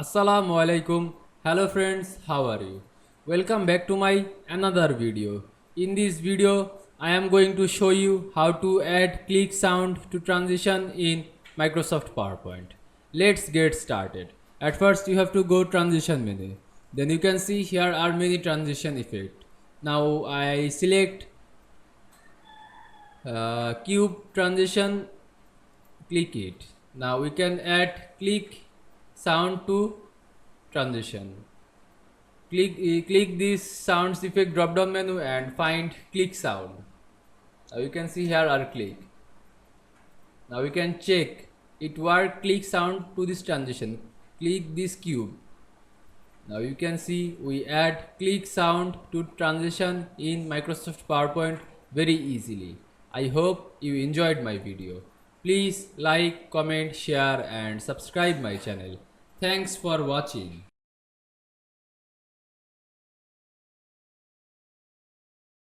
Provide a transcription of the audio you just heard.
Assalamu Walaikum. Hello friends, how are you? Welcome back to my another video. In this video, I am going to show you how to add click sound to transition in Microsoft PowerPoint. Let's get started. At first, you have to go transition menu. Then you can see here are many transition effects. Now I select cube transition, click it. Now we can add click sound to transition. Click this sounds effect drop down menu and find click sound. Now you can see here are click. Now we can check it work click sound to this transition. Click this cube. Now you can see we add click sound to transition in Microsoft PowerPoint very easily. I hope you enjoyed my video. Please like, comment, share and subscribe my channel. Thanks for watching.